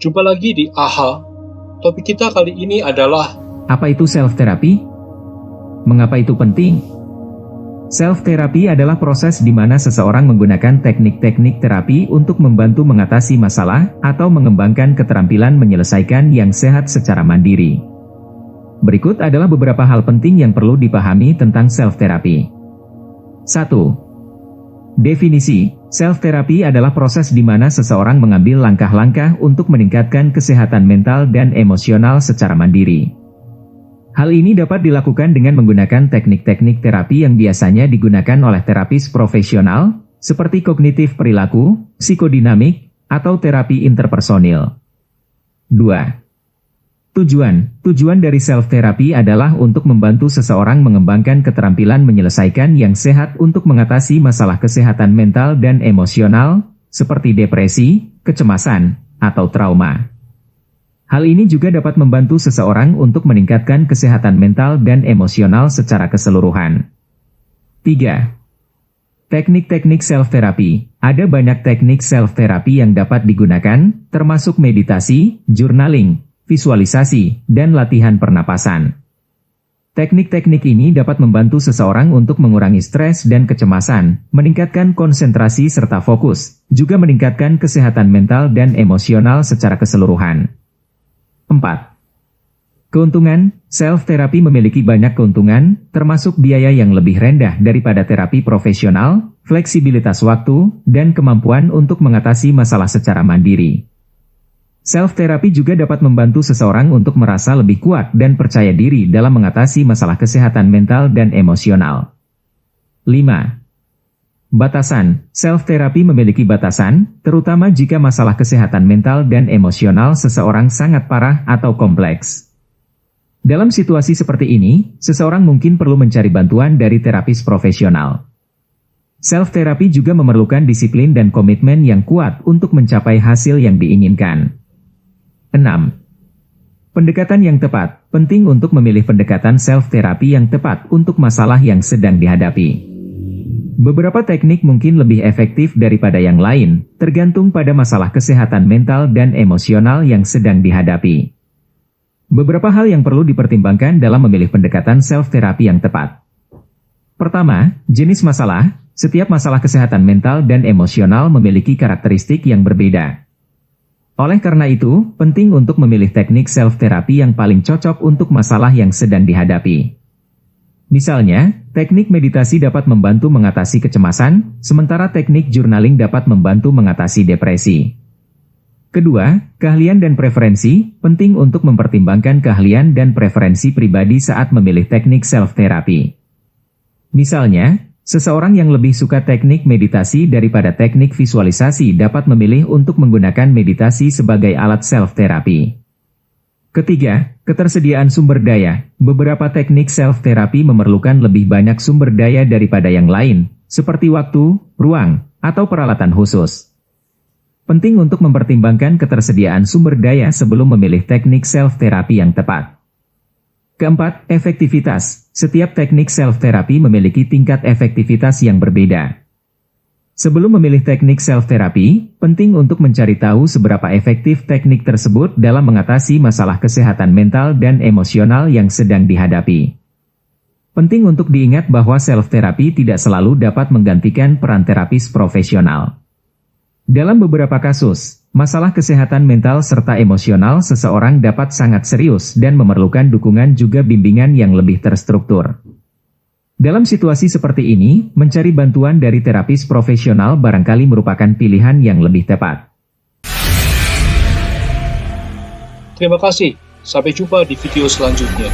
Jumpa lagi di AHA. Topik kita kali ini adalah Apa itu self-therapy? Mengapa itu penting? Self-therapy adalah proses di mana seseorang menggunakan teknik-teknik terapi untuk membantu mengatasi masalah atau mengembangkan keterampilan menyelesaikan yang sehat secara mandiri. Berikut adalah beberapa hal penting yang perlu dipahami tentang self-therapy. 1. Definisi, self-therapy adalah proses di mana seseorang mengambil langkah-langkah untuk meningkatkan kesehatan mental dan emosional secara mandiri. Hal ini dapat dilakukan dengan menggunakan teknik-teknik terapi yang biasanya digunakan oleh terapis profesional, seperti kognitif perilaku, psikodinamik, atau terapi interpersonil. 2. Tujuan dari self-therapy adalah untuk membantu seseorang mengembangkan keterampilan menyelesaikan yang sehat untuk mengatasi masalah kesehatan mental dan emosional, seperti depresi, kecemasan, atau trauma. Hal ini juga dapat membantu seseorang untuk meningkatkan kesehatan mental dan emosional secara keseluruhan. 3. Teknik-teknik self-therapy. Ada banyak teknik self-therapy yang dapat digunakan, termasuk meditasi, journaling, visualisasi, dan latihan pernapasan. Teknik-teknik ini dapat membantu seseorang untuk mengurangi stres dan kecemasan, meningkatkan konsentrasi serta fokus, juga meningkatkan kesehatan mental dan emosional secara keseluruhan. 4. Keuntungan, self-therapy memiliki banyak keuntungan, termasuk biaya yang lebih rendah daripada terapi profesional, fleksibilitas waktu, dan kemampuan untuk mengatasi masalah secara mandiri. Self-therapy juga dapat membantu seseorang untuk merasa lebih kuat dan percaya diri dalam mengatasi masalah kesehatan mental dan emosional. 5. Batasan, self-therapy memiliki batasan, terutama jika masalah kesehatan mental dan emosional seseorang sangat parah atau kompleks. Dalam situasi seperti ini, seseorang mungkin perlu mencari bantuan dari terapis profesional. Self-therapy juga memerlukan disiplin dan komitmen yang kuat untuk mencapai hasil yang diinginkan. 6. Pendekatan yang tepat. Penting untuk memilih pendekatan self-therapy yang tepat untuk masalah yang sedang dihadapi. Beberapa teknik mungkin lebih efektif daripada yang lain, tergantung pada masalah kesehatan mental dan emosional yang sedang dihadapi. Beberapa hal yang perlu dipertimbangkan dalam memilih pendekatan self-therapy yang tepat. Pertama, jenis masalah. Setiap masalah kesehatan mental dan emosional memiliki karakteristik yang berbeda. Oleh karena itu, penting untuk memilih teknik self-therapy yang paling cocok untuk masalah yang sedang dihadapi. Misalnya, teknik meditasi dapat membantu mengatasi kecemasan, sementara teknik journaling dapat membantu mengatasi depresi. Kedua, keahlian dan preferensi. Penting untuk mempertimbangkan keahlian dan preferensi pribadi saat memilih teknik self-therapy. Misalnya, seseorang yang lebih suka teknik meditasi daripada teknik visualisasi dapat memilih untuk menggunakan meditasi sebagai alat self-therapy. Ketiga, ketersediaan sumber daya. Beberapa teknik self-therapy memerlukan lebih banyak sumber daya daripada yang lain, seperti waktu, ruang, atau peralatan khusus. Penting untuk mempertimbangkan ketersediaan sumber daya sebelum memilih teknik self-therapy yang tepat. Keempat, efektivitas. Setiap teknik self-therapy memiliki tingkat efektivitas yang berbeda. Sebelum memilih teknik self-therapy, penting untuk mencari tahu seberapa efektif teknik tersebut dalam mengatasi masalah kesehatan mental dan emosional yang sedang dihadapi. Penting untuk diingat bahwa self-therapy tidak selalu dapat menggantikan peran terapis profesional. Dalam beberapa kasus, masalah kesehatan mental serta emosional seseorang dapat sangat serius dan memerlukan dukungan juga bimbingan yang lebih terstruktur. Dalam situasi seperti ini, mencari bantuan dari terapis profesional barangkali merupakan pilihan yang lebih tepat. Terima kasih. Sampai jumpa di video selanjutnya.